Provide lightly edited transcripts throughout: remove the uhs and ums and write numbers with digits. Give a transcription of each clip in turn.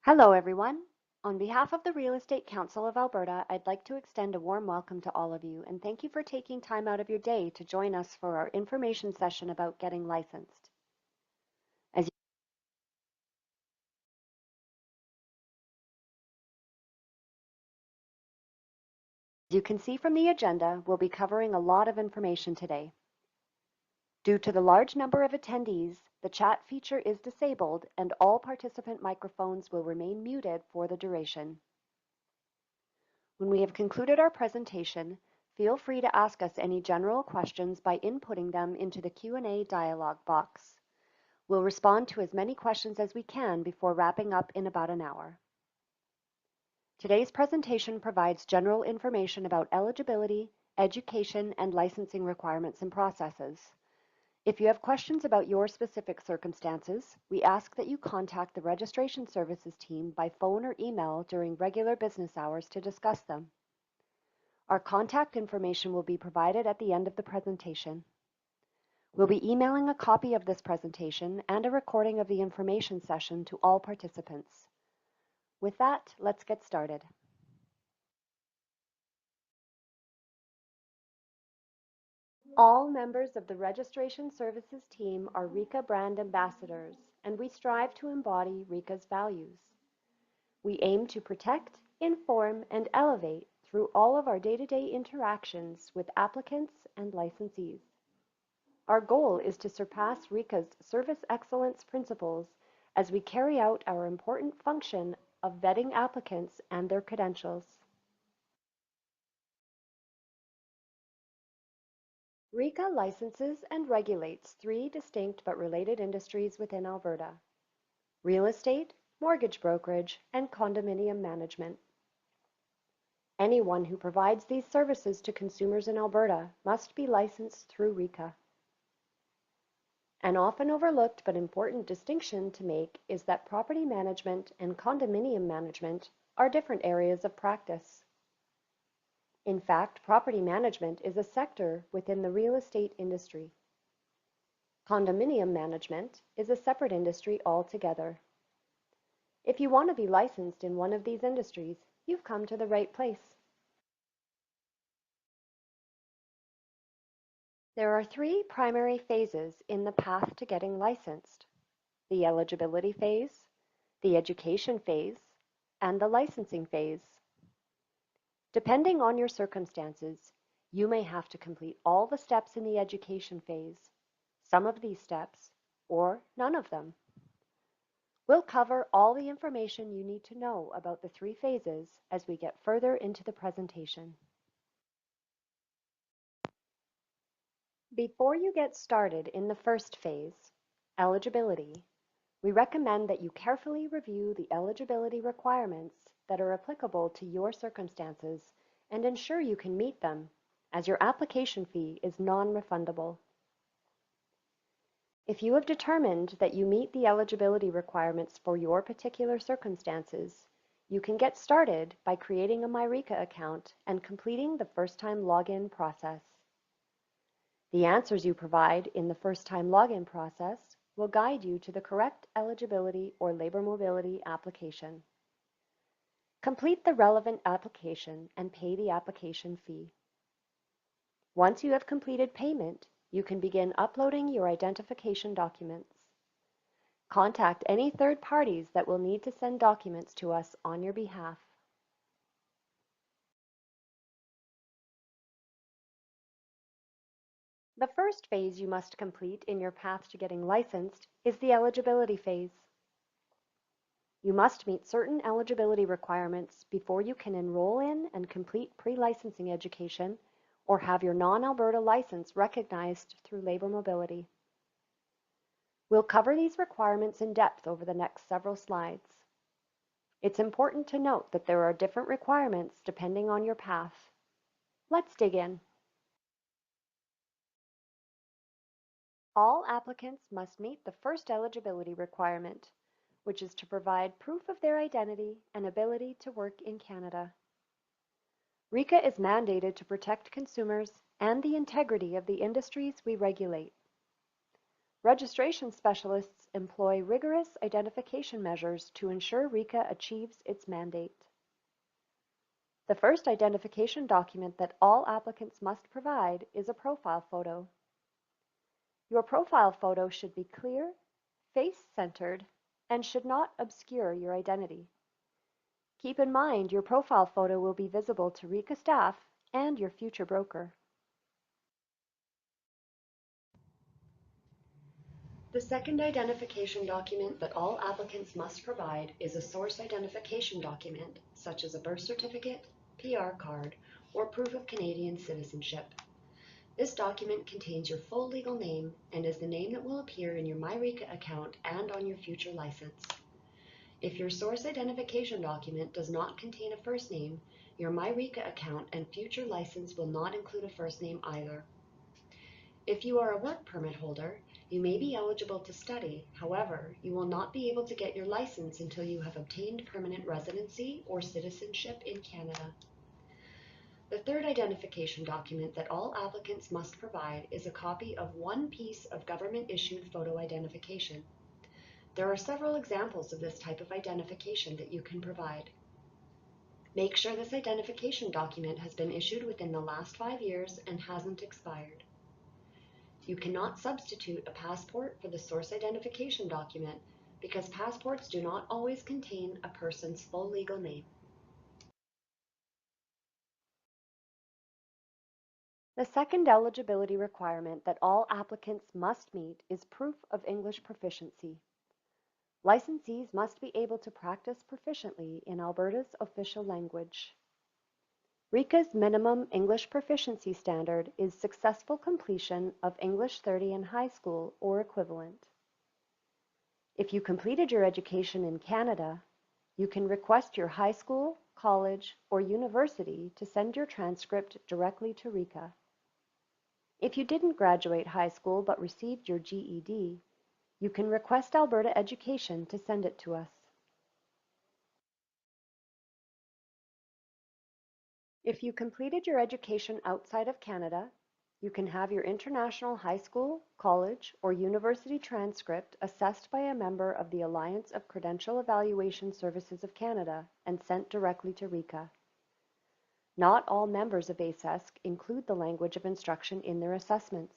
Hello, everyone. On behalf of the Real Estate Council of Alberta, I'd like to extend a warm welcome to all of you and thank you for taking time out of your day to join us for our information session about getting licensed. As you can see from the agenda, we'll be covering a lot of information today. Due to the large number of attendees, the chat feature is disabled and all participant microphones will remain muted for the duration. When we have concluded our presentation, feel free to ask us any general questions by inputting them into the Q&A dialog box. We'll respond to as many questions as we can before wrapping up in about an hour. Today's presentation provides general information about eligibility, education, and licensing requirements and processes. If you have questions about your specific circumstances, we ask that you contact the Registration Services team by phone or email during regular business hours to discuss them. Our contact information will be provided at the end of the presentation. We'll be emailing a copy of this presentation and a recording of the information session to all participants. With that, let's get started. All members of the Registration Services team are RECA brand ambassadors, and we strive to embody RECA's values. We aim to protect, inform, and elevate through all of our day-to-day interactions with applicants and licensees. Our goal is to surpass RECA's service excellence principles as we carry out our important function of vetting applicants and their credentials. RECA licenses and regulates three distinct but related industries within Alberta: real estate, mortgage brokerage, and condominium management. Anyone who provides these services to consumers in Alberta must be licensed through RECA. An often overlooked but important distinction to make is that property management and condominium management are different areas of practice. In fact, property management is a sector within the real estate industry. Condominium management is a separate industry altogether. If you want to be licensed in one of these industries, you've come to the right place. There are three primary phases in the path to getting licensed: the eligibility phase, the education phase, and the licensing phase. Depending on your circumstances, you may have to complete all the steps in the education phase, some of these steps, or none of them. We'll cover all the information you need to know about the three phases as we get further into the presentation. Before you get started in the first phase, eligibility, we recommend that you carefully review the eligibility requirements that are applicable to your circumstances and ensure you can meet them, as your application fee is non-refundable. If you have determined that you meet the eligibility requirements for your particular circumstances, you can get started by creating a MyRECA account and completing the first-time login process. The answers you provide in the first-time login process will guide you to the correct eligibility or labor mobility application. Complete the relevant application and pay the application fee. Once you have completed payment, you can begin uploading your identification documents. Contact any third parties that will need to send documents to us on your behalf. The first phase you must complete in your path to getting licensed is the eligibility phase. You must meet certain eligibility requirements before you can enroll in and complete pre-licensing education or have your non-Alberta license recognized through labor mobility. We'll cover these requirements in depth over the next several slides. It's important to note that there are different requirements depending on your path. Let's dig in. All applicants must meet the first eligibility requirement, which is to provide proof of their identity and ability to work in Canada. RECA is mandated to protect consumers and the integrity of the industries we regulate. Registration specialists employ rigorous identification measures to ensure RICA achieves its mandate. The first identification document that all applicants must provide is a profile photo. Your profile photo should be clear, face-centered, and should not obscure your identity. Keep in mind your profile photo will be visible to RICA staff and your future broker. The second identification document that all applicants must provide is a source identification document, such as a birth certificate, PR card, or proof of Canadian citizenship. This document contains your full legal name and is the name that will appear in your MyRICA account and on your future license. If your source identification document does not contain a first name, your MyRICA account and future license will not include a first name either. If you are a work permit holder, you may be eligible to study. However, you will not be able to get your license until you have obtained permanent residency or citizenship in Canada. The third identification document that all applicants must provide is a copy of one piece of government-issued photo identification. There are several examples of this type of identification that you can provide. Make sure this identification document has been issued within the last 5 years and hasn't expired. You cannot substitute a passport for the source identification document because passports do not always contain a person's full legal name. The second eligibility requirement that all applicants must meet is proof of English proficiency. Licensees must be able to practice proficiently in Alberta's official language. RICA's minimum English proficiency standard is successful completion of English 30 in high school or equivalent. If you completed your education in Canada, you can request your high school, college, or university to send your transcript directly to RICA. If you didn't graduate high school but received your GED, you can request Alberta Education to send it to us. If you completed your education outside of Canada, you can have your international high school, college, or university transcript assessed by a member of the Alliance of Credential Evaluation Services of Canada and sent directly to RICA. Not all members of ACESC include the language of instruction in their assessments.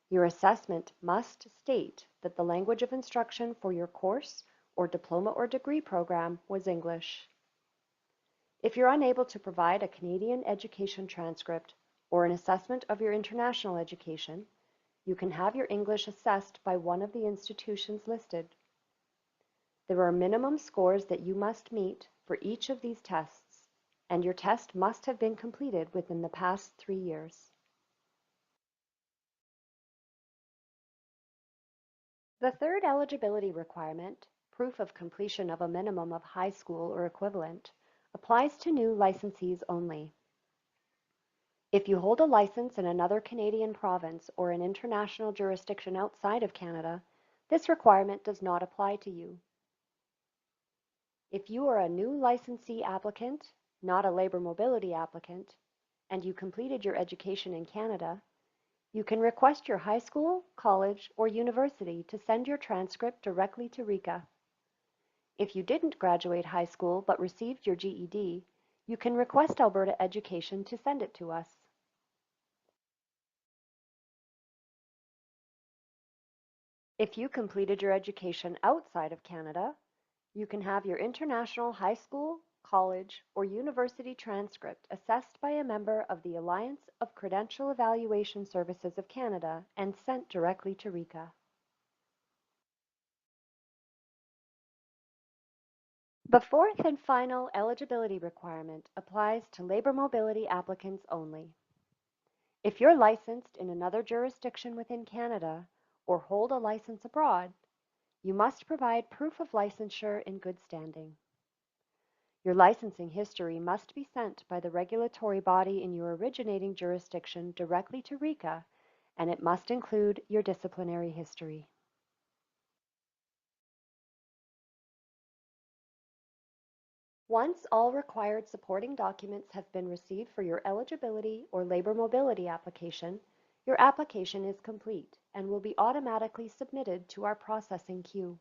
Your assessment must state that the language of instruction for your course or diploma or degree program was English. If you're unable to provide a Canadian education transcript or an assessment of your international education, you can have your English assessed by one of the institutions listed. There are minimum scores that you must meet for each of these tests, and your test must have been completed within the past 3 years. The third eligibility requirement, proof of completion of a minimum of high school or equivalent, applies to new licensees only. If you hold a license in another Canadian province or an international jurisdiction outside of Canada, this requirement does not apply to you. If you are a new licensee applicant, not a labor mobility applicant, and you completed your education in Canada, you can request your high school, college, or university to send your transcript directly to RICA. If you didn't graduate high school but received your GED, you can request Alberta Education to send it to us. If you completed your education outside of Canada, you can have your international high school, college, or university transcript assessed by a member of the Alliance of Credential Evaluation Services of Canada and sent directly to RICA. The fourth and final eligibility requirement applies to labor mobility applicants only. If you're licensed in another jurisdiction within Canada or hold a license abroad, you must provide proof of licensure in good standing. Your licensing history must be sent by the regulatory body in your originating jurisdiction directly to RICA, and it must include your disciplinary history. Once all required supporting documents have been received for your eligibility or labor mobility application, your application is complete and will be automatically submitted to our processing queue.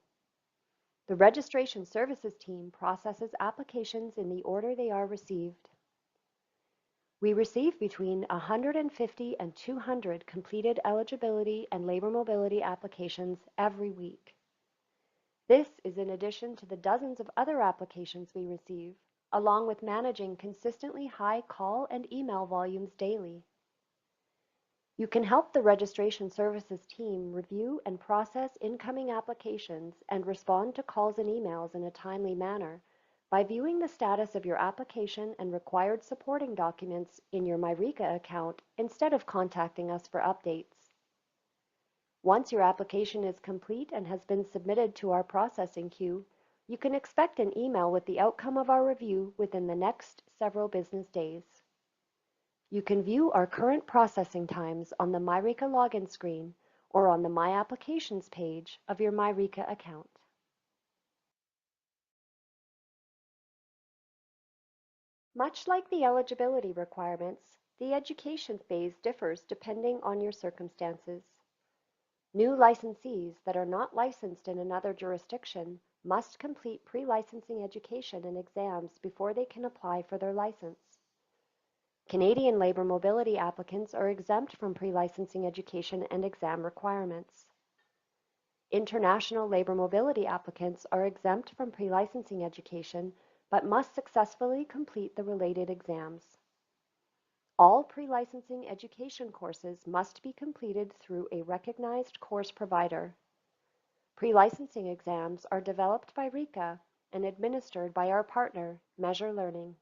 The Registration Services team processes applications in the order they are received. We receive between 150 and 200 completed eligibility and labor mobility applications every week. This is in addition to the dozens of other applications we receive, along with managing consistently high call and email volumes daily. You can help the Registration Services team review and process incoming applications and respond to calls and emails in a timely manner by viewing the status of your application and required supporting documents in your MyRECA account instead of contacting us for updates. Once your application is complete and has been submitted to our processing queue, you can expect an email with the outcome of our review within the next several business days. You can view our current processing times on the MyRECA login screen or on the My Applications page of your MyRECA account. Much like the eligibility requirements, the education phase differs depending on your circumstances. New licensees that are not licensed in another jurisdiction must complete pre-licensing education and exams before they can apply for their license. Canadian labor mobility applicants are exempt from pre-licensing education and exam requirements. International labor mobility applicants are exempt from pre-licensing education but must successfully complete the related exams. All pre-licensing education courses must be completed through a recognized course provider. Pre-licensing exams are developed by RECA and administered by our partner, Measure Learning.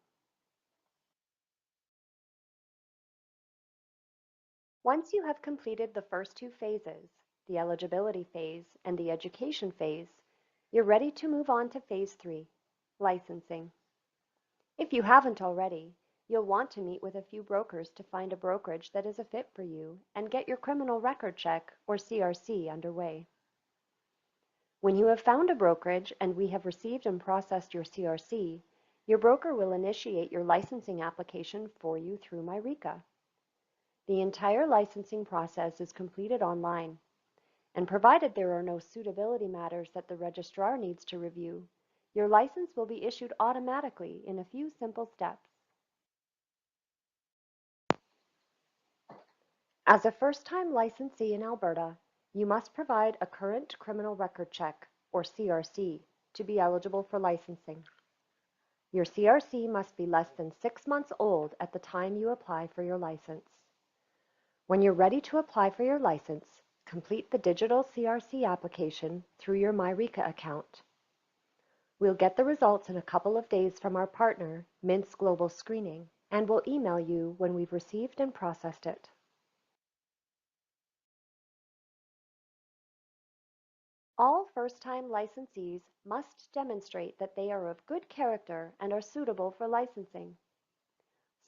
Once you have completed the first two phases, the eligibility phase and the education phase, you're ready to move on to phase 3, licensing. If you haven't already, you'll want to meet with a few brokers to find a brokerage that is a fit for you and get your criminal record check, or CRC, underway. When you have found a brokerage and we have received and processed your CRC, your broker will initiate your licensing application for you through MyRECA. The entire licensing process is completed online, and provided there are no suitability matters that the registrar needs to review, your license will be issued automatically in a few simple steps. As a first-time licensee in Alberta, you must provide a current criminal record check, or CRC, to be eligible for licensing. Your CRC must be less than 6 months old at the time you apply for your license. When you're ready to apply for your license, complete the digital CRC application through your MyRECA account. We'll get the results in a couple of days from our partner, Mintz Global Screening, and we'll email you when we've received and processed it. All first-time licensees must demonstrate that they are of good character and are suitable for licensing.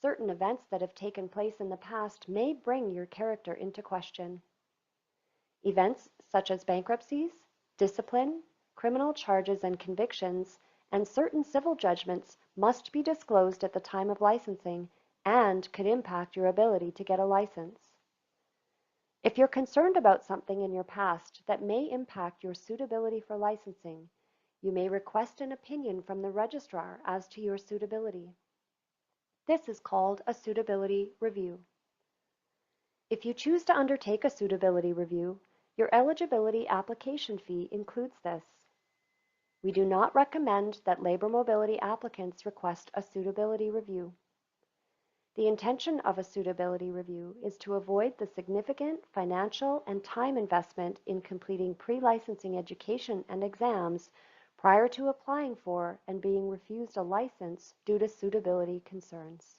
Certain events that have taken place in the past may bring your character into question. Events such as bankruptcies, discipline, criminal charges and convictions, and certain civil judgments must be disclosed at the time of licensing and could impact your ability to get a license. If you're concerned about something in your past that may impact your suitability for licensing, you may request an opinion from the registrar as to your suitability. This is called a suitability review. If you choose to undertake a suitability review, your eligibility application fee includes this. We do not recommend that labor mobility applicants request a suitability review. The intention of a suitability review is to avoid the significant financial and time investment in completing pre-licensing education and exams prior to applying for and being refused a license due to suitability concerns.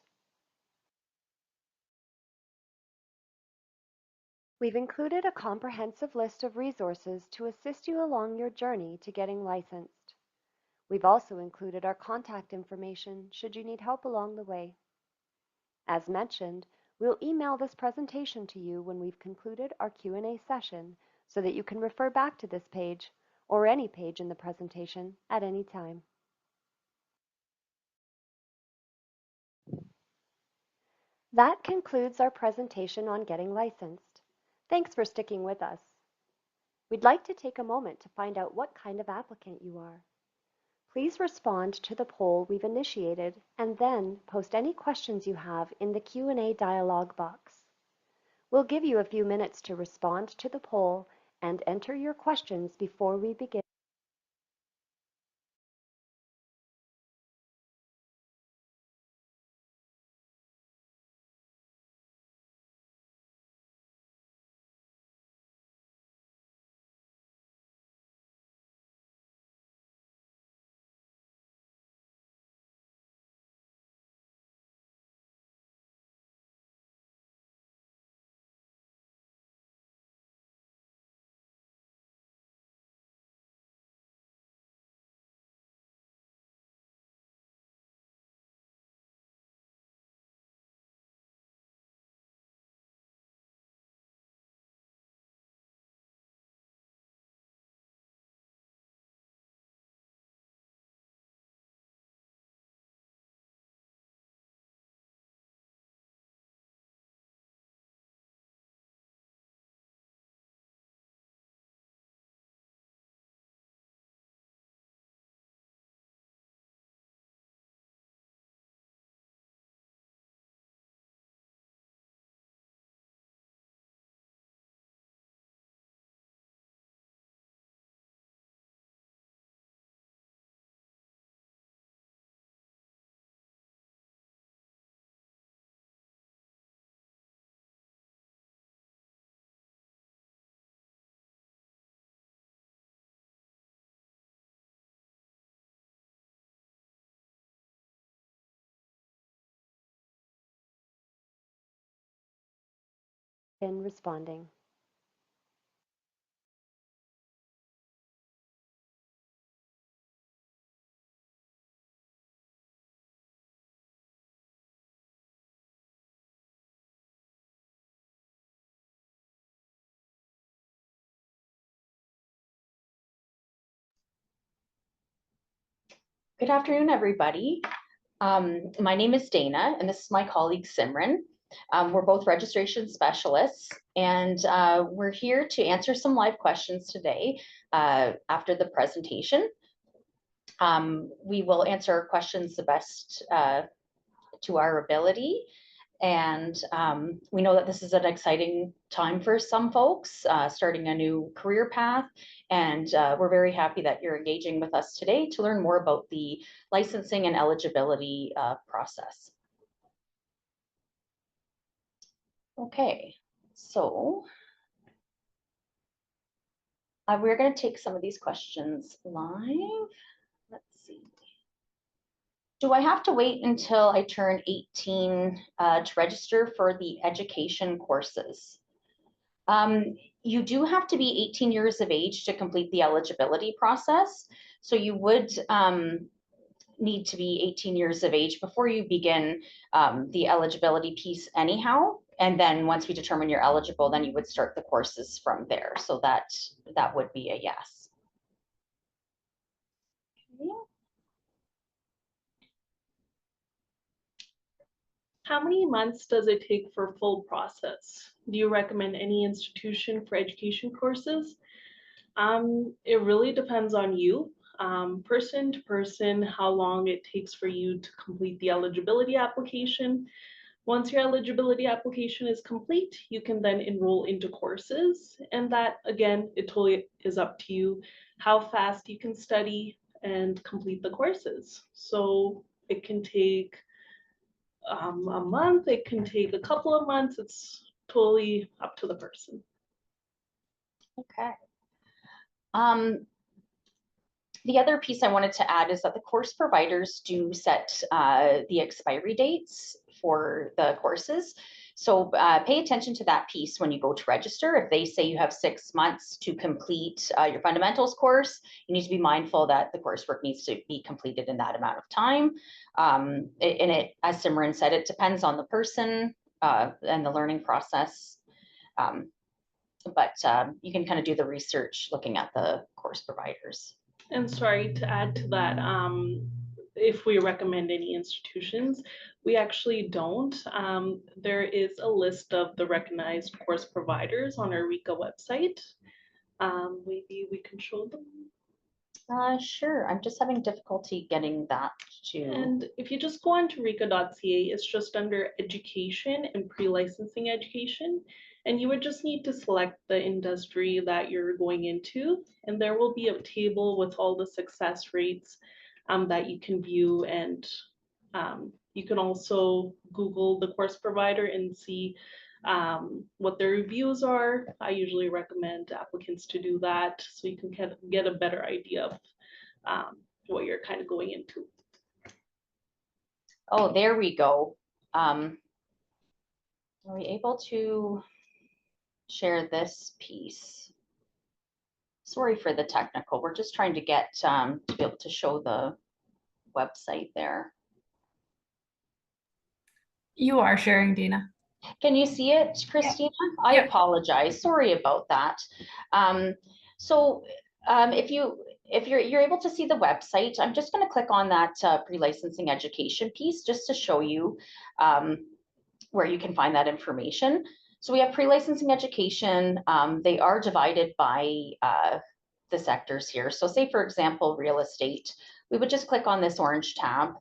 We've included a comprehensive list of resources to assist you along your journey to getting licensed. We've also included our contact information should you need help along the way. As mentioned, we'll email this presentation to you when we've concluded our Q&A session so that you can refer back to this page or any page in the presentation at any time. That concludes our presentation on getting licensed. Thanks for sticking with us. We'd like to take a moment to find out what kind of applicant you are. Please respond to the poll we've initiated and then post any questions you have in the Q&A dialog box. We'll give you a few minutes to respond to the poll and enter your questions before we begin. In responding. Good afternoon, everybody. My name is Dana, and this is my colleague Simran. We're both registration specialists, and we're here to answer some live questions today after the presentation. We will answer questions the best to our ability. And we know that this is an exciting time for some folks, starting a new career path. And we're very happy that you're engaging with us today to learn more about the licensing and eligibility process. Okay, so we're going to take some of these questions live. Let's see. Do I have to wait until I turn 18 to register for the education courses? You do have to be 18 years of age to complete the eligibility process. So you would need to be 18 years of age before you begin the eligibility piece anyhow. And then once we determine you're eligible, then you would start the courses from there. So that would be a yes. Okay. How many months does it take for full process? Do you recommend any institution for education courses? It really depends on you, person to person, how long it takes for you to complete the eligibility application. Once your eligibility application is complete, you can then enroll into courses. And that, again, it totally is up to you how fast you can study and complete the courses. So it can take a month, it can take a couple of months. It's totally up to the person. Okay. The other piece I wanted to add is that the course providers do set the expiry dates for the courses. So pay attention to that piece when you go to register. If they say you have 6 months to complete your fundamentals course, you need to be mindful that the coursework needs to be completed in that amount of time. And it, as Simran said, it depends on the person and the learning process. But you can kind of do the research looking at the course providers. And sorry to add to that, if we recommend any institutions. We actually don't. There is a list of the recognized course providers on our RICA website. Maybe we can show them. Sure, I'm just having difficulty getting that to. And if you just go on to RICA.ca, it's just under education and pre-licensing education. And you would just need to select the industry that you're going into. And there will be a table with all the success rates that you can view. And you can also Google the course provider and see what their reviews are. I usually recommend applicants to do that so you can get a better idea of what you're kind of going into. Oh, there we go. Are we able to share this piece? Sorry for the technical. We're just trying to get to be able to show the website there. You are sharing, Dina. Can you see it, Christina? Yeah. I apologize. Sorry about that. If you're able to see the website, I'm just going to click on that pre-licensing education piece just to show you where you can find that information. So we have pre-licensing education. They are divided by the sectors here. So say, for example, real estate, we would just click on this orange tab.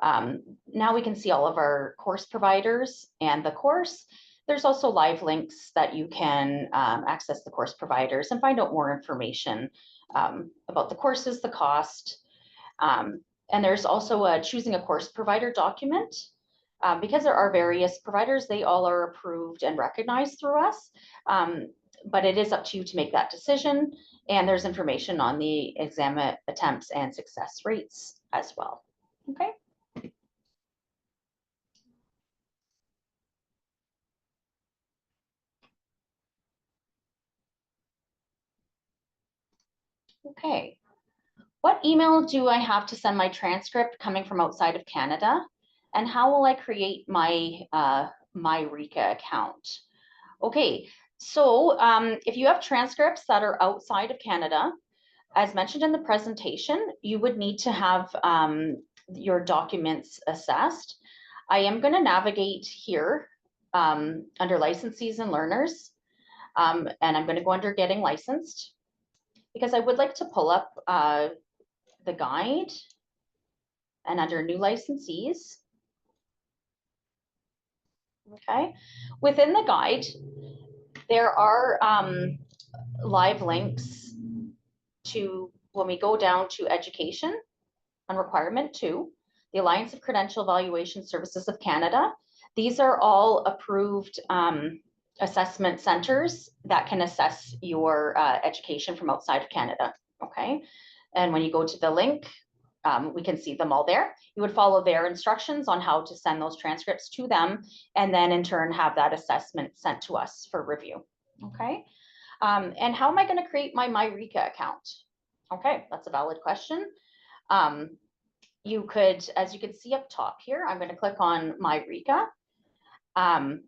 Now we can see all of our course providers and the course. There's also live links that you can access the course providers and find out more information about the courses, the cost. And there's also a choosing a course provider document. Because there are various providers, they all are approved and recognized through us. But it is up to you to make that decision. And there's information on the exam attempts and success rates as well. Okay. Okay. What email do I have to send my transcript coming from outside of Canada? And how will I create my my RICA account? Okay, so if you have transcripts that are outside of Canada, as mentioned in the presentation, you would need to have your documents assessed. I am going to navigate here under licensees and learners, and I'm going to go under getting licensed because I would like to pull up the guide and under new licensees. Okay, within the guide, there are live links to, when we go down to education on requirement 2, the Alliance of Credential Evaluation Services of Canada. These are all approved assessment centers that can assess your education from outside of Canada. Okay, and when you go to the link, we can see them all there. You would follow their instructions on how to send those transcripts to them, and then in turn have that assessment sent to us for review. Okay, and how am I going to create my MyRICA account? Okay, that's a valid question. You could, as you can see up top here, I'm going to click on MyRICA, and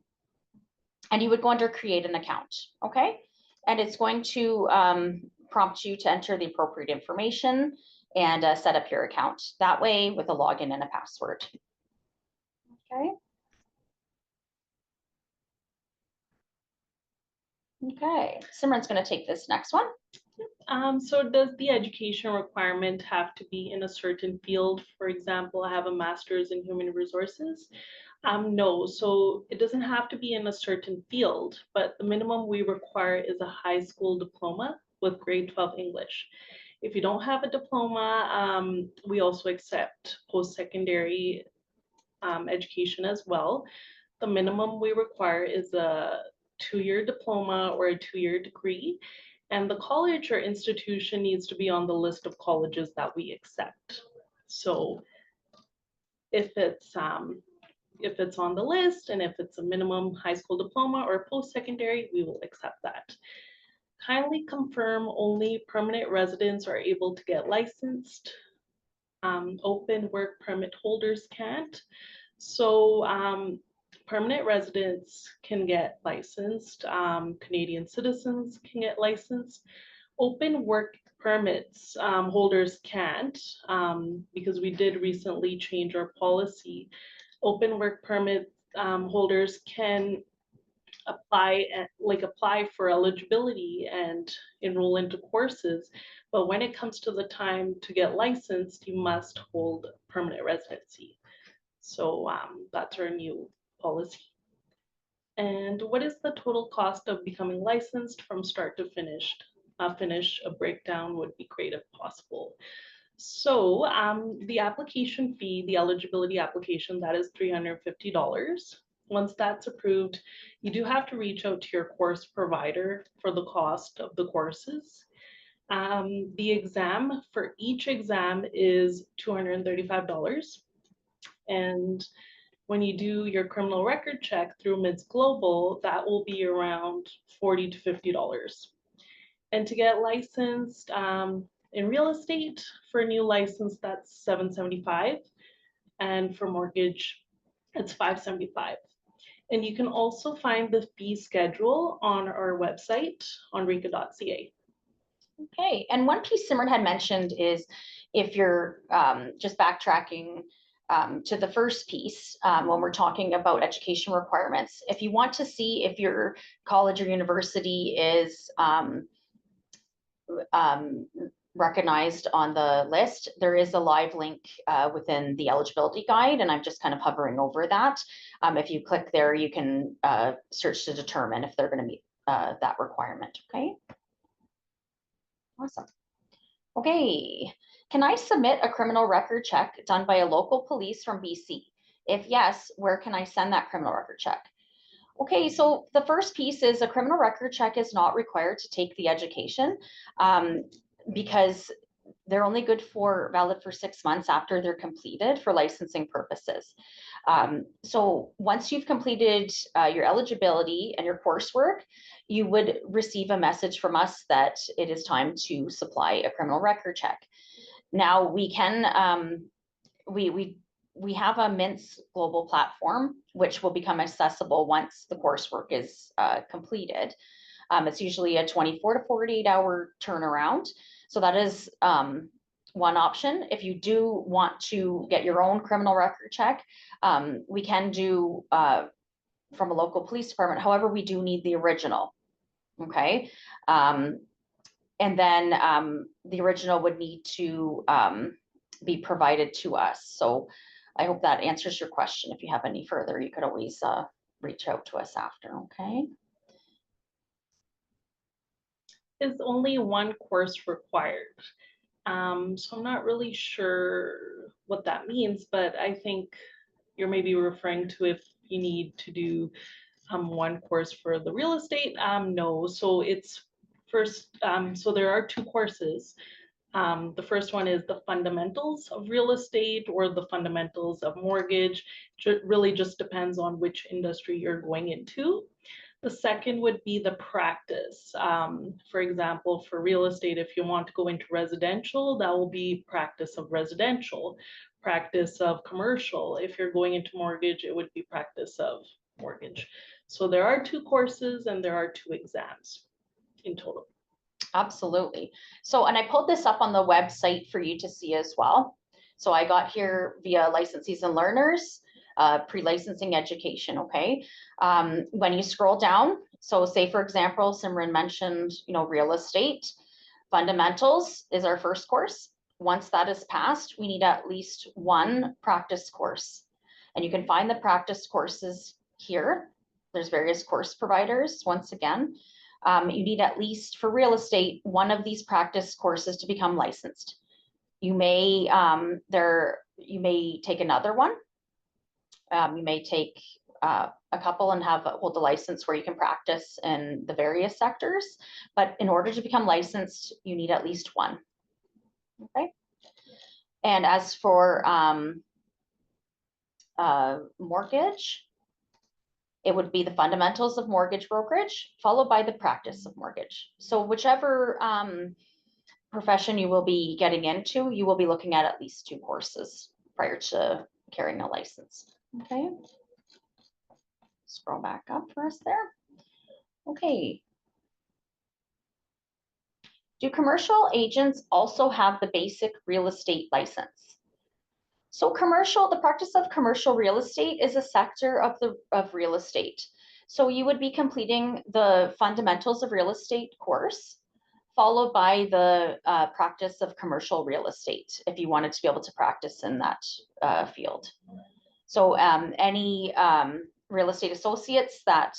you would go under create an account. Okay, and it's going to prompt you to enter the appropriate information and set up your account that way with a login and a password. Okay. Okay, Simran's going to take this next one. So does the education requirement have to be in a certain field? For example, I have a master's in human resources. No, so it doesn't have to be in a certain field, but the minimum we require is a high school diploma with grade 12 English. If you don't have a diploma, we also accept post-secondary education as well. The minimum we require is a 2-year diploma or a 2-year degree, and the college or institution needs to be on the list of colleges that we accept. So if it's on the list and if it's a minimum high school diploma or post-secondary, we will accept that. Kindly confirm only permanent residents are able to get licensed. Open work permit holders can't. So permanent residents can get licensed. Canadian citizens can get licensed. Open work permits holders can't, because we did recently change our policy. Open work permit holders can apply for eligibility and enroll into courses. But when it comes to the time to get licensed, you must hold permanent residency. So that's our new policy. And what is the total cost of becoming licensed from start to finish? A breakdown would be great if possible. So the application fee, the eligibility application, that is $350. Once that's approved, you do have to reach out to your course provider for the cost of the courses. The exam, for each exam, is $235. And when you do your criminal record check through MIDS Global, that will be around $40 to $50. And to get licensed in real estate, for a new license, that's $775. And for mortgage, it's $575. And you can also find the fee schedule on our website, onreka.ca. Okay, and one piece Simran had mentioned is if you're just backtracking to the first piece, when we're talking about education requirements, if you want to see if your college or university is recognized on the list, there is a live link within the eligibility guide, and I'm just kind of hovering over that. If you click there, you can search to determine if they're going to meet that requirement. Okay. Awesome. Okay. Can I submit a criminal record check done by a local police from BC? If yes, where can I send that criminal record check? Okay, so the first piece is a criminal record check is not required to take the education because they're only valid for 6 months after they're completed for licensing purposes. So once you've completed your eligibility and your coursework, you would receive a message from us that it is time to supply a criminal record check. Now we can, we have a MIDS Global platform, which will become accessible once the coursework is completed. It's usually a 24 to 48 hour turnaround. So that is one option. If you do want to get your own criminal record check, we can do from a local police department. However, we do need the original. Okay. And then the original would need to be provided to us. So I hope that answers your question. If you have any further, you could always reach out to us after, okay? Is only one course required. So I'm not really sure what that means, but I think you're maybe referring to if you need to do one course for the real estate. No, so it's first, so there are two courses. The first one is the fundamentals of real estate or the fundamentals of mortgage. It really just depends on which industry you're going into. The second would be the practice. For example, for real estate, if you want to go into residential, that will be practice of residential, practice of commercial. If you're going into mortgage, it would be practice of mortgage. So there are two courses and there are two exams in total. Absolutely. So, and I pulled this up on the website for you to see as well. So I got here via licensees and learners, pre-licensing education, okay? When you scroll down, so say for example, Simran mentioned, real estate, fundamentals is our first course. Once that is passed, we need at least one practice course. And you can find the practice courses here. There's various course providers, once again. You need at least, for real estate, one of these practice courses to become licensed. You may take another one. You may take a couple and hold a license where you can practice in the various sectors. But in order to become licensed, you need at least one. Okay. And as for mortgage, it would be the fundamentals of mortgage brokerage, followed by the practice of mortgage. So whichever profession you will be getting into, you will be looking at least two courses prior to carrying a license. Okay. Scroll back up for us there. Okay. Do commercial agents also have the basic real estate license? So the practice of commercial real estate is a sector of real estate. So you would be completing the fundamentals of real estate course, followed by the practice of commercial real estate, if you wanted to be able to practice in that field. So any real estate associates that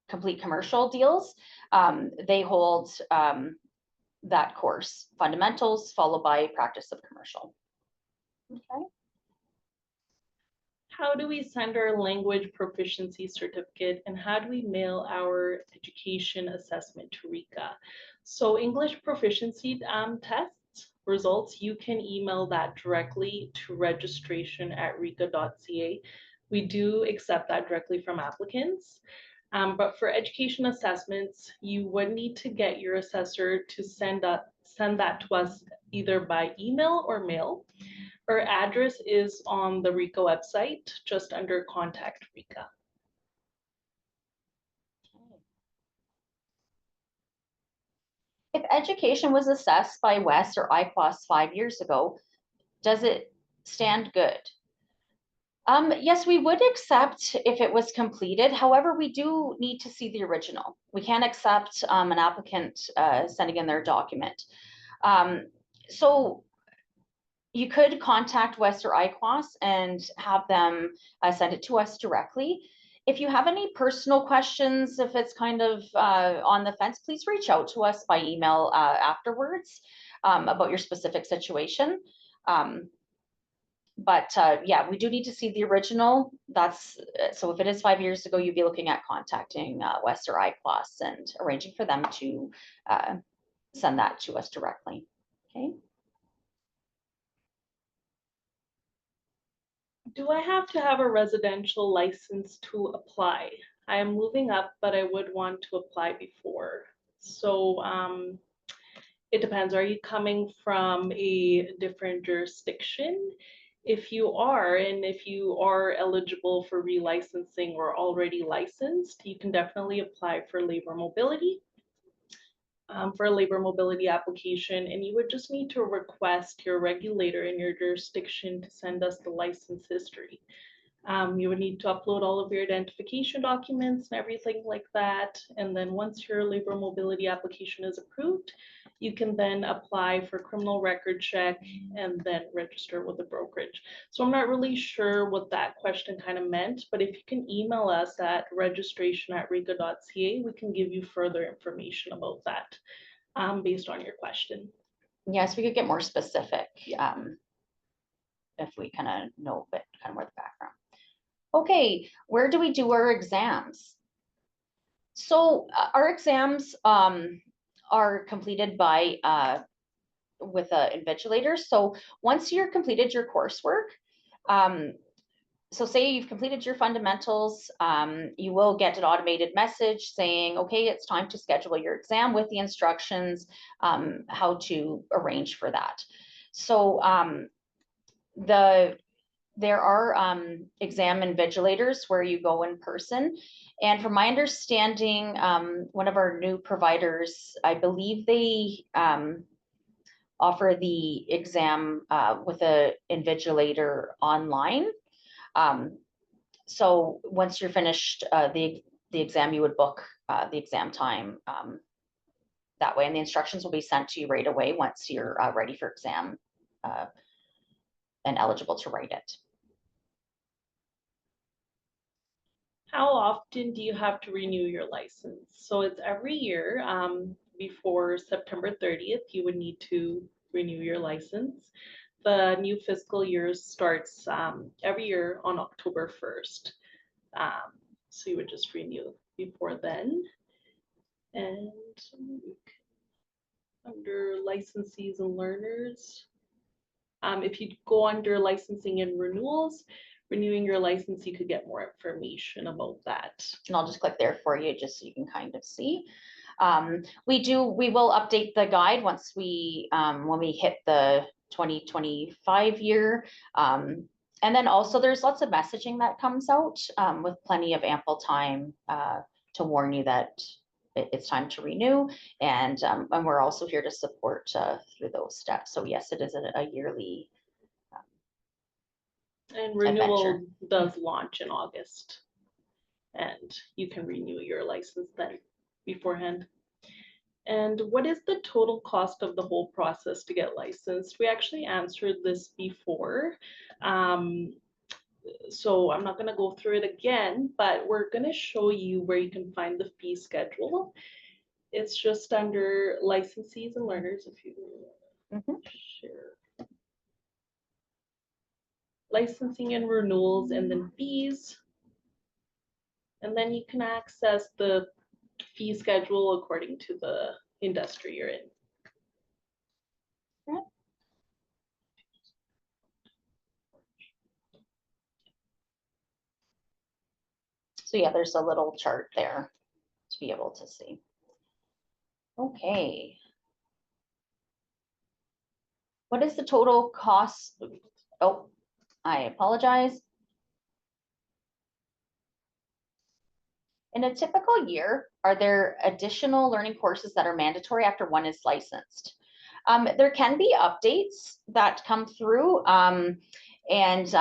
complete commercial deals, they hold that course, fundamentals, followed by practice of commercial. Okay. How do we send our language proficiency certificate, and how do we mail our education assessment to RECA? So English proficiency tests results, you can email that directly to registration@reca.ca. We do accept that directly from applicants. But for education assessments, you would need to get your assessor to send that to us either by email or mail. Our address is on the RECA website, just under Contact RECA. If education was assessed by WES or IQOS 5 years ago, does it stand good? Yes, we would accept if it was completed. However, we do need to see the original. We can't accept an applicant sending in their document. So you could contact WES or IQOS and have them send it to us directly. If you have any personal questions, if it's kind of on the fence, please reach out to us by email afterwards about your specific situation. But yeah, we do need to see the original. So if it is 5 years ago, you'd be looking at contacting WES or IQOS and arranging for them to send that to us directly. Okay. Do I have to have a residential license to apply? I am moving up, but I would want to apply before. So it depends. Are you coming from a different jurisdiction? If you are, and if you are eligible for relicensing or already licensed, you can definitely apply for labor mobility. For a labor mobility application, and you would just need to request your regulator in your jurisdiction to send us the license history. You would need to upload all of your identification documents and everything like that. And then once your labor mobility application is approved, you can then apply for criminal record check and then register with the brokerage. So I'm not really sure what that question kind of meant, but if you can email us at registration@reca.ca, we can give you further information about that based on your question. Yes, we could get more specific if we kind of know a bit kind of where the background. Okay, where do we do our exams? So our exams are completed by with an invigilator. So once you're completed your coursework, so say you've completed your fundamentals, you will get an automated message saying, okay, it's time to schedule your exam with the instructions how to arrange for that. So there are exam invigilators where you go in person. And from my understanding, one of our new providers, I believe they offer the exam with an invigilator online. So once you're finished the exam, you would book the exam time that way, and the instructions will be sent to you right away once you're ready for exam and eligible to write it. How often do you have to renew your license? So it's every year. Before September 30th, you would need to renew your license. The new fiscal year starts every year on October 1st. So you would just renew before then. And under licensees and learners, if you go under licensing and renewals, renewing your license, you could get more information about that. And I'll just click there for you just so you can kind of see. We will update the guide once when we hit the 2025 year. And then also there's lots of messaging that comes out with plenty of ample time to warn you that it's time to renew, and we're also here to support through those steps. So yes, it is a yearly. And renewal does launch in August, and you can renew your license then beforehand. And what is the total cost of the whole process to get licensed? We actually answered this before. So I'm not going to go through it again, but we're going to show you where you can find the fee schedule. It's just under licensees and learners, if you share. Licensing and renewals, and then fees. And then you can access the fee schedule according to the industry you're in. So yeah, there's a little chart there to be able to see. Okay. What is the total cost? Oh, I apologize. In a typical year, are there additional learning courses that are mandatory after one is licensed? There can be updates that come through, and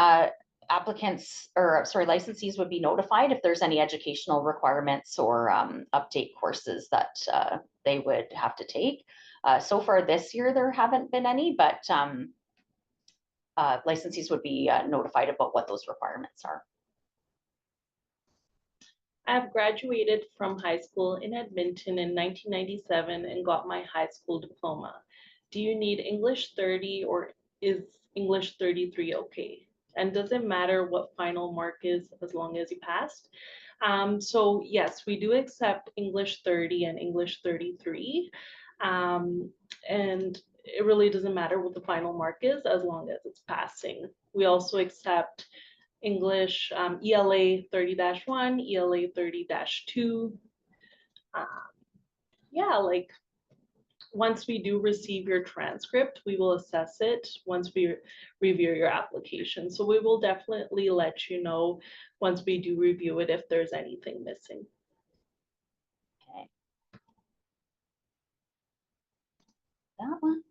applicants, or sorry, licensees would be notified if there's any educational requirements or update courses that they would have to take. So far this year, there haven't been any, but licensees would be notified about what those requirements are. I have graduated from high school in Edmonton in 1997 and got my high school diploma. Do you need English 30 or is English 33 okay? And does it matter what final mark is as long as you passed? So yes, we do accept English 30 and English 33. And it really doesn't matter what the final mark is as long as it's passing. We also accept English, ELA 30-1, ELA 30-2. Yeah, like once we do receive your transcript, we will assess it once we review your application. So we will definitely let you know once we do review it if there's anything missing. Okay. That one.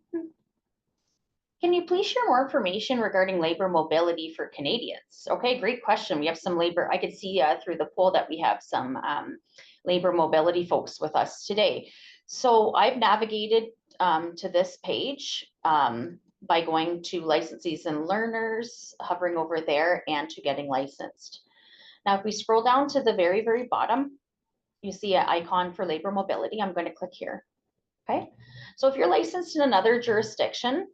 Can you please share more information regarding labor mobility for Canadians? Okay, great question. We have some labor. I could see through the poll that we have some labor mobility folks with us today. So I've navigated to this page by going to licensees and learners, hovering over there, and to getting licensed. Now, if we scroll down to the very, very bottom, you see an icon for labor mobility. I'm going to click here. Okay, so if you're licensed in another jurisdiction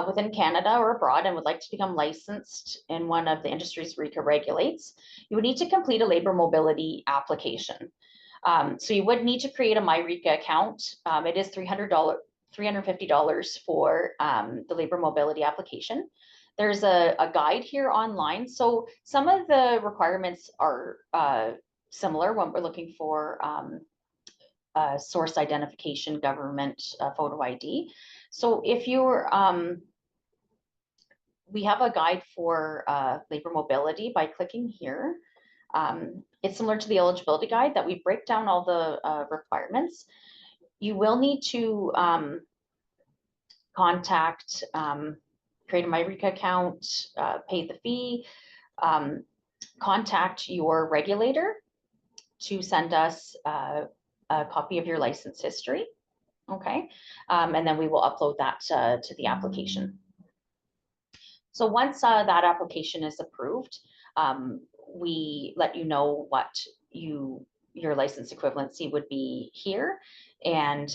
within Canada or abroad and would like to become licensed in one of the industries RECA regulates, you would need to complete a labor mobility application. So you would need to create a MyRECA account. It is $350 for the labor mobility application. There's a guide here online. So some of the requirements are similar when we're looking for source identification, government photo ID. So if you're, we have a guide for labor mobility by clicking here. It's similar to the eligibility guide that we break down all the requirements. You will need to contact, create a MyRECA account, pay the fee, contact your regulator to send us a copy of your license history, okay? And then we will upload that to the application. So once that application is approved, we let you know what your license equivalency would be here. And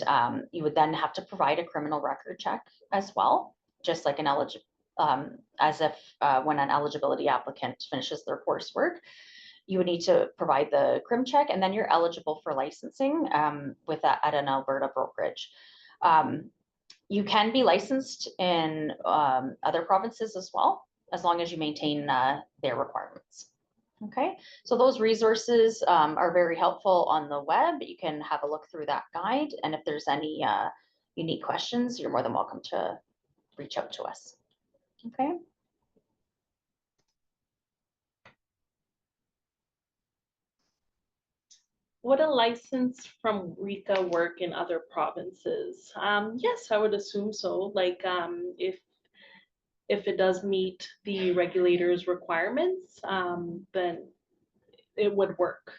you would then have to provide a criminal record check as well, just like an as if when an eligibility applicant finishes their coursework. You would need to provide the crim check, and then you're eligible for licensing with that at an Alberta brokerage. You can be licensed in other provinces as well, as long as you maintain their requirements. Okay, so those resources are very helpful on the web. You can have a look through that guide, and if there's any unique questions, you're more than welcome to reach out to us. Okay. Would a license from RICA work in other provinces? Yes, I would assume so. Like, if it does meet the regulator's requirements, then it would work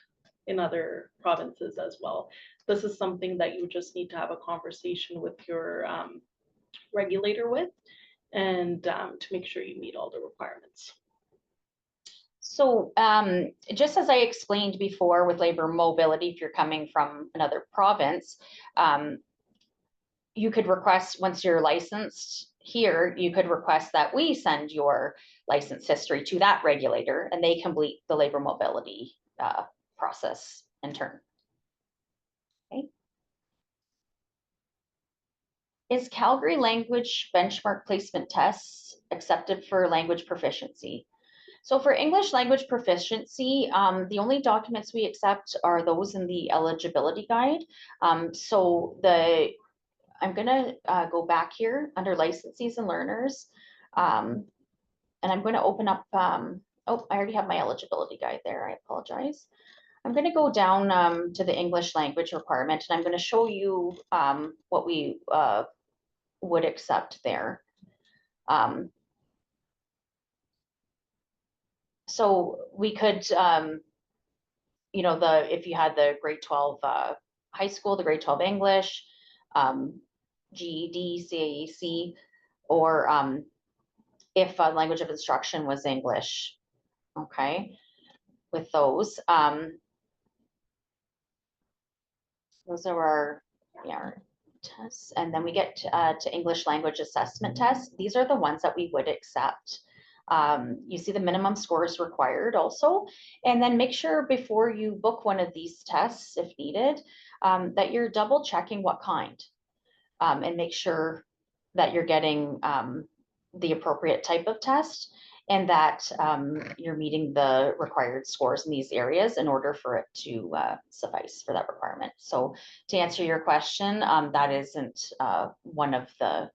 in other provinces as well. This is something that you just need to have a conversation with your regulator with, and to make sure you meet all the requirements. So just as I explained before with labor mobility, if you're coming from another province, you could request, once you're licensed here, you could request that we send your license history to that regulator and they complete the labor mobility process in turn. Okay. Is Calgary language benchmark placement tests accepted for language proficiency? So for English language proficiency, the only documents we accept are those in the eligibility guide. I'm gonna go back here under licensees and learners. And I'm going to open up, oh, I already have my eligibility guide there. I apologize. I'm going to go down to the English language requirement, and I'm going to show you what we would accept there. So we could, you know, if you had the grade 12 high school, the grade 12 English, GED, CAEC, or if a language of instruction was English, okay, with those. Those are our tests. And then we get to English language assessment tests. These are the ones that we would accept. You see the minimum scores required also. And then make sure before you book one of these tests, if needed, that you're double checking what kind, and make sure that you're getting the appropriate type of test, and that you're meeting the required scores in these areas in order for it to suffice for that requirement. So to answer your question, that isn't one of the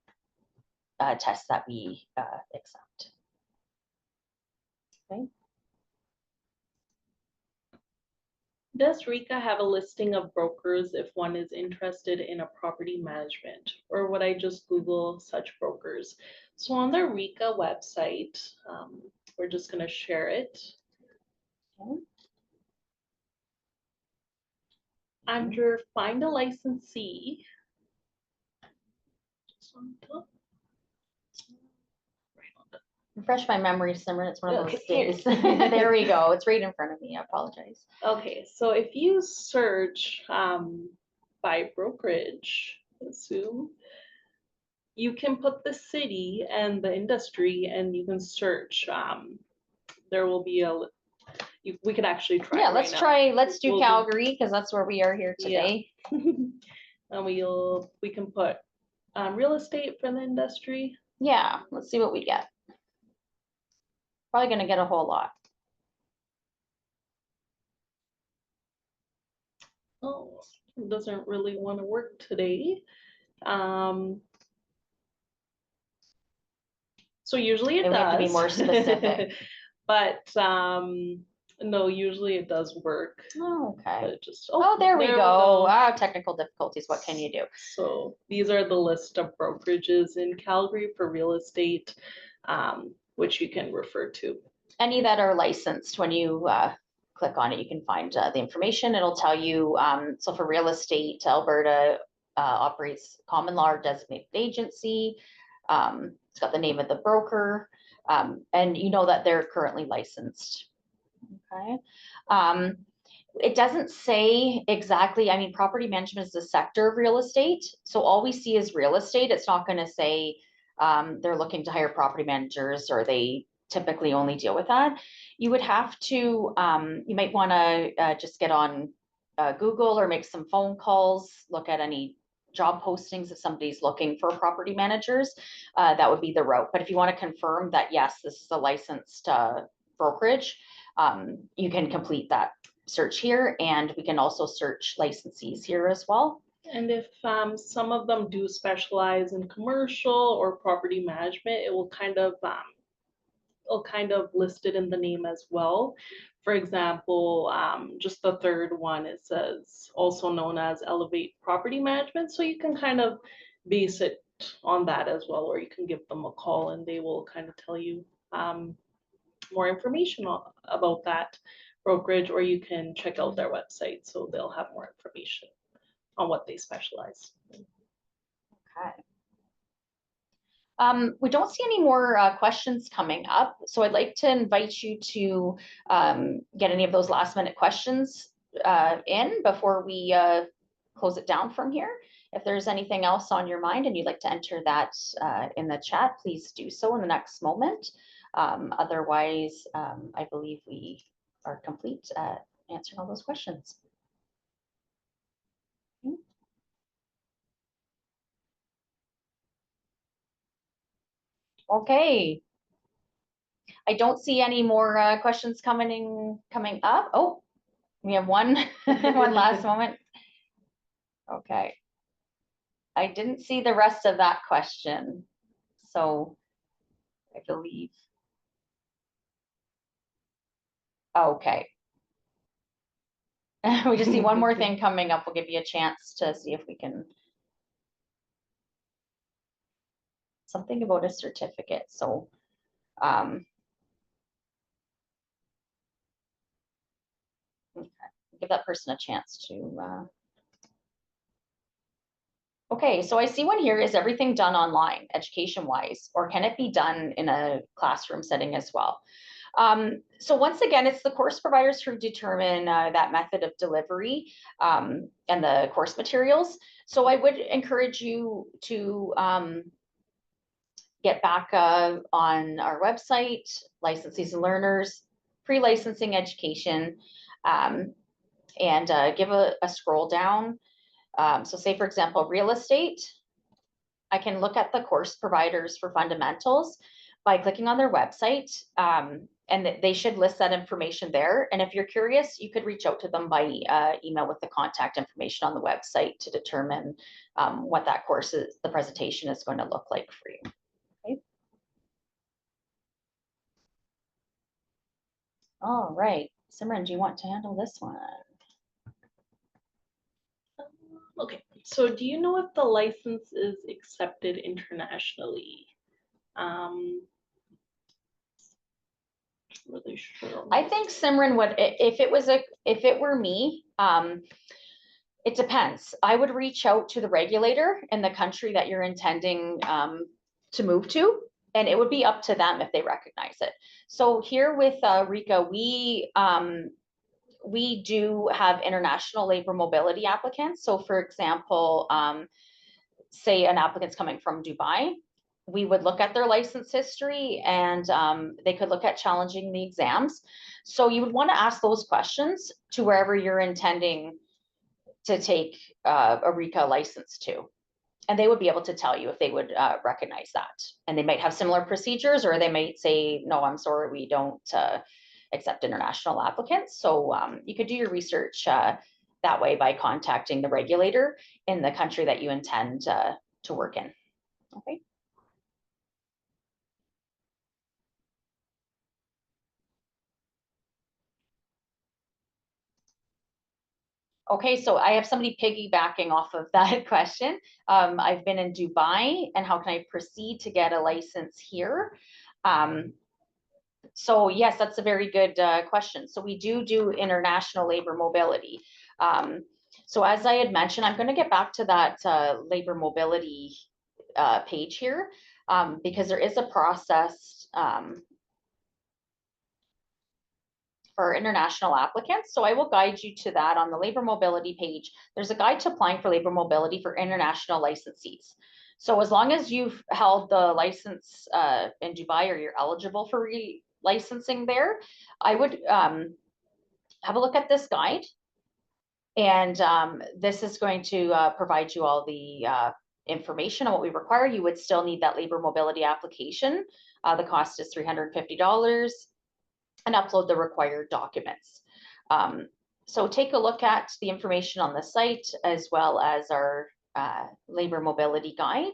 tests that we accept. Okay. Does RICA have a listing of brokers if one is interested in a property management, or would I just Google such brokers? So on the RICA website, we're just going to share it. Okay. Under Find a Licensee, Refresh my memory, Simran. It's one of those Okay. days. There we go. It's right in front of me. I apologize. Okay, so if you search by brokerage, assume, you can put the city and the industry, and you can search. There will be we could actually try. Yeah, let's try. Let's do Calgary because that's where we are here today. Yeah. And we can put real estate for the industry. Yeah, let's see what we get. Probably going to get a whole lot. Oh, it doesn't really want to work today. So usually it does. Have to be more specific. But no, usually it does work. Oh, okay. But just there we go. Wow, technical difficulties. What can you do? So these are the list of brokerages in Calgary for real estate, which you can refer to. Any that are licensed, when you click on it, you can find the information. It'll tell you, so for real estate, Alberta operates common law or designated agency. It's got the name of the broker, and you know that they're currently licensed. Okay. It doesn't say exactly, I mean, property management is a sector of real estate. So all we see is real estate. It's not going to say they're looking to hire property managers or they typically only deal with that. You would have to, you might want to just get on Google or make some phone calls, look at any job postings if somebody's looking for property managers. That would be the route. But if you want to confirm that, yes, this is a licensed brokerage, you can complete that search here, and we can also search licensees here as well. And if some of them do specialize in commercial or property management, it will kind of kind of listed in the name as well. For example, just the third one, it says also known as Elevate Property Management. So you can kind of base it on that as well, or you can give them a call and they will kind of tell you more information about that brokerage, or you can check out their website. So they'll have more information on what they specialize. Okay. We don't see any more questions coming up, so I'd like to invite you to get any of those last minute questions in before we close it down from here. If there's anything else on your mind and you'd like to enter that in the chat, please do so in the next moment. Otherwise, I believe we are complete answering all those questions. Okay. I don't see any more questions coming up. Oh, we have one one last moment. Okay. I didn't see the rest of that question, so I believe. Okay. We just see one more thing coming up. We'll give you a chance to see if we can. Something about a certificate. So, okay. Give that person a chance to. Okay, so I see one here. Is everything done online, education-wise, or can it be done in a classroom setting as well? So once again, it's the course providers who determine that method of delivery and the course materials. So I would encourage you to get back on our website, Licensees and Learners, Pre-Licensing Education, and give a scroll down. So say, for example, real estate, I can look at the course providers for fundamentals by clicking on their website, and they should list that information there. And if you're curious, you could reach out to them by email with the contact information on the website to determine what that course is, the presentation is going to look like for you. Okay. All right, Simran, do you want to handle this one? Okay, so do you know if the license is accepted internationally? Really sure. I think Simran would, if it were me, it depends. I would reach out to the regulator in the country that you're intending to move to, and it would be up to them if they recognize it. So here with RICA, we do have international labor mobility applicants. So for example, say an applicant's coming from Dubai, we would look at their license history and they could look at challenging the exams. So you would want to ask those questions to wherever you're intending to take a RICA license to. And they would be able to tell you if they would recognize that. And they might have similar procedures, or they might say, no, I'm sorry, we don't accept international applicants. So you could do your research that way by contacting the regulator in the country that you intend to work in. Okay. Okay, so I have somebody piggybacking off of that question. I've been in Dubai, and how can I proceed to get a license here? So yes, that's a very good question. So we do international labor mobility. So as I had mentioned, I'm going to get back to that labor mobility page here because there is a process for international applicants. So I will guide you to that on the labor mobility page. There's a guide to applying for labor mobility for international licensees. So as long as you've held the license in Dubai or you're eligible for licensing there, I would have a look at this guide. And this is going to provide you all the information on what we require. You would still need that labor mobility application. The cost is $350, and upload the required documents. So take a look at the information on the site as well as our labor mobility guide.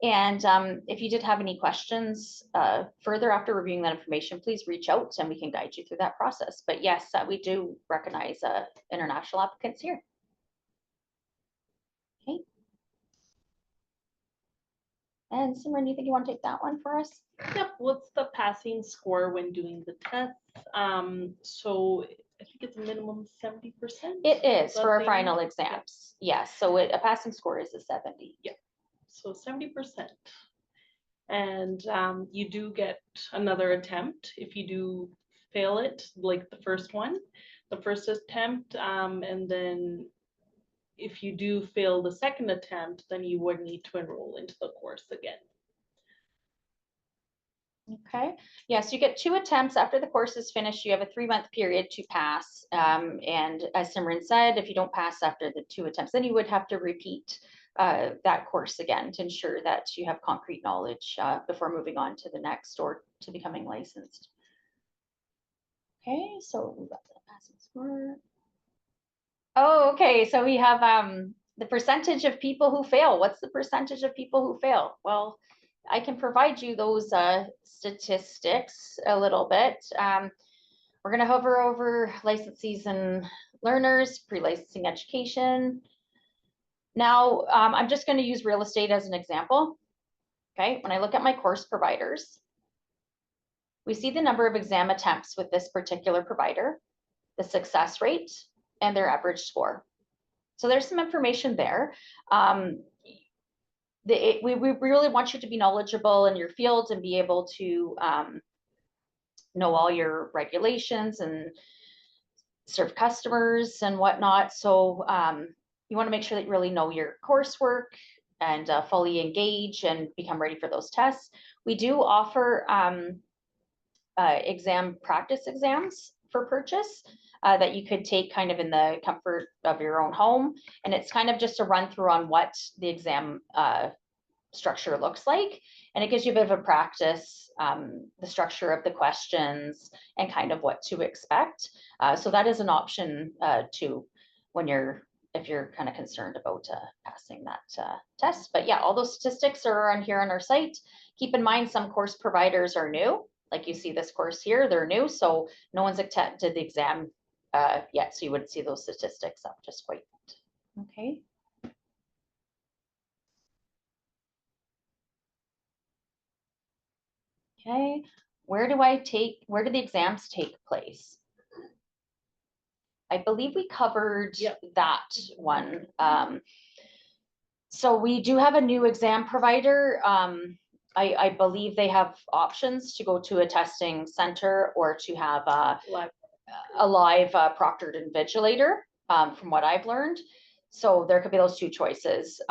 And if you did have any questions further after reviewing that information, please reach out and we can guide you through that process. But yes, we do recognize international applicants here. Okay. And Simran, do you think you want to take that one for us? Yep, what's the passing score when doing the test? So I think it's a minimum 70%. It is that for our they final need. exams. Yes, so a passing score is a 70. So 70%. And you do get another attempt if you do fail it, like the first one, the first attempt, and then if you do fail the second attempt, then you would need to enroll into the course again. Okay, yes, you get 2 attempts after the course is finished. You have a 3-month period to pass. And as Simran said, if you don't pass after the 2 attempts, then you would have to repeat that course again to ensure that you have concrete knowledge before moving on to the next or to becoming licensed. Okay, so we've got the passing score. Oh, okay, so we have the percentage of people who fail. What's the percentage of people who fail? Well, I can provide you those statistics a little bit. We're going to hover over licensees and learners, pre-licensing education. Now, I'm just going to use real estate as an example. Okay, when I look at my course providers, we see the number of exam attempts with this particular provider, the success rate, and their average score. So there's some information there. We really want you to be knowledgeable in your field and be able to know all your regulations and serve customers and whatnot. So you want to make sure that you really know your coursework and fully engage and become ready for those tests. We do offer practice exams for purchase that you could take kind of in the comfort of your own home. And it's kind of just a run through on what the exam structure looks like. And it gives you a bit of a practice, the structure of the questions and kind of what to expect. So that is an option too, if you're kind of concerned about passing that test. But yeah, all those statistics are on here on our site. Keep in mind, some course providers are new. Like you see this course here, they're new. So no one's attempted the exam yet. So you wouldn't see those statistics up just quite yet. Okay. Okay, where do the exams take place? I believe we covered that one. So we do have a new exam provider. I believe they have options to go to a testing center or to have a live proctored invigilator, from what I've learned. So there could be those 2 choices.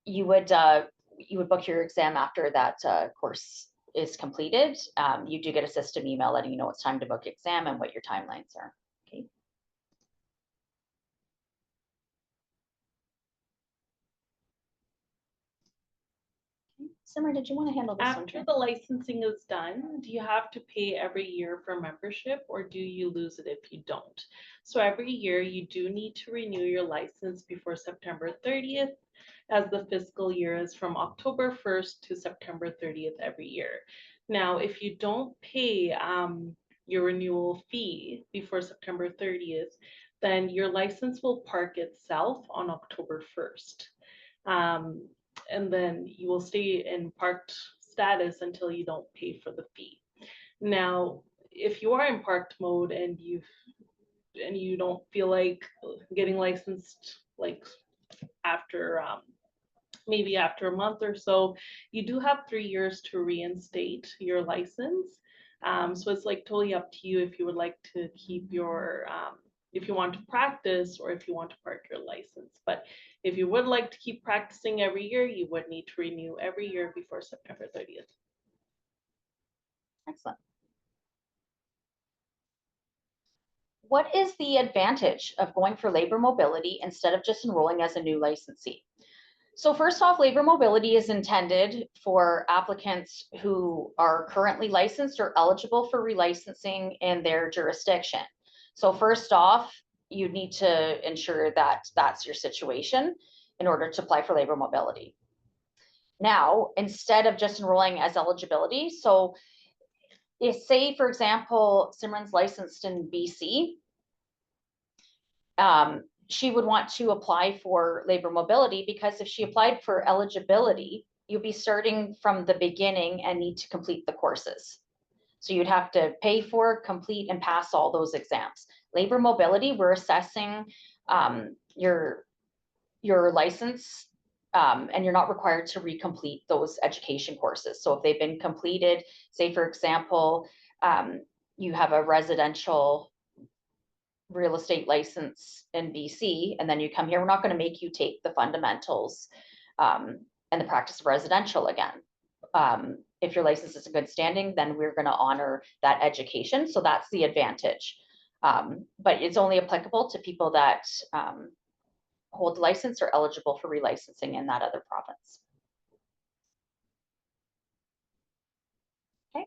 You would book your exam after that course is completed. You do get a system email letting you know it's time to book exam and what your timelines are. Okay. Simran, did you want to handle this one? After the licensing is done, do you have to pay every year for membership or do you lose it if you don't? So every year you do need to renew your license before September 30th, as the fiscal year is from October 1st to September 30th every year. Now, if you don't pay your renewal fee before September 30th, then your license will park itself on October 1st. And then you will stay in parked status until you don't pay for the fee. Now, if you are in parked mode and you don't feel like getting licensed like after maybe after a month or so, you do have 3 years to reinstate your license. So it's like totally up to you if you would like to keep your if you want to practice or if you want to park your license. But if you would like to keep practicing every year, you would need to renew every year before September 30th. Excellent. What is the advantage of going for labor mobility instead of just enrolling as a new licensee? So first off, labor mobility is intended for applicants who are currently licensed or eligible for relicensing in their jurisdiction. So first off, you need to ensure that that's your situation in order to apply for labor mobility. Now, instead of just enrolling as eligibility, so if, say, for example, Simran's licensed in BC, she would want to apply for labor mobility, because if she applied for eligibility, you'll be starting from the beginning and need to complete the courses. So you'd have to pay for, complete, and pass all those exams. Labor mobility, we're assessing your license, and you're not required to recomplete those education courses. So if they've been completed, say for example, you have a residential real estate license in BC, and then you come here, we're not going to make you take the fundamentals and the practice of residential again. If your license is in good standing, then we're going to honor that education. So that's the advantage. But it's only applicable to people that hold the license or eligible for relicensing in that other province. Okay.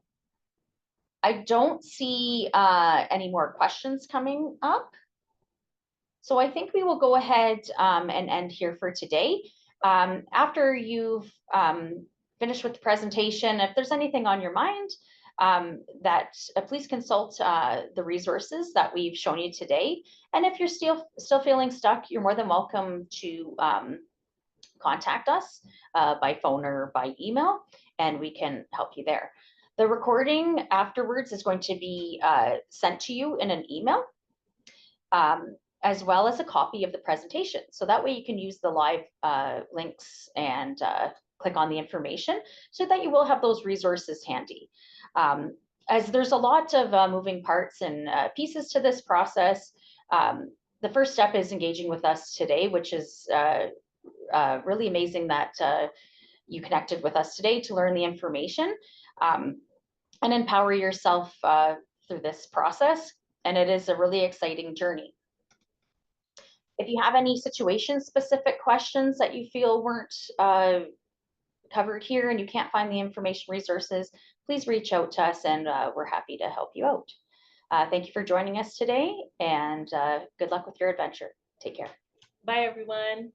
I don't see any more questions coming up. So I think we will go ahead and end here for today. After you've finished with the presentation, if there's anything on your mind, please consult the resources that we've shown you today. And if you're still feeling stuck, you're more than welcome to contact us by phone or by email, and we can help you there. The recording afterwards is going to be sent to you in an email, as well as a copy of the presentation. So that way you can use the live links and click on the information, so that you will have those resources handy. As there's a lot of moving parts and pieces to this process, the first step is engaging with us today, which is really amazing that you connected with us today to learn the information and empower yourself through this process. And it is a really exciting journey. If you have any situation-specific questions that you feel weren't covered here and you can't find the information resources, please reach out to us, and we're happy to help you out. Thank you for joining us today, and good luck with your adventure. Take care. Bye, everyone.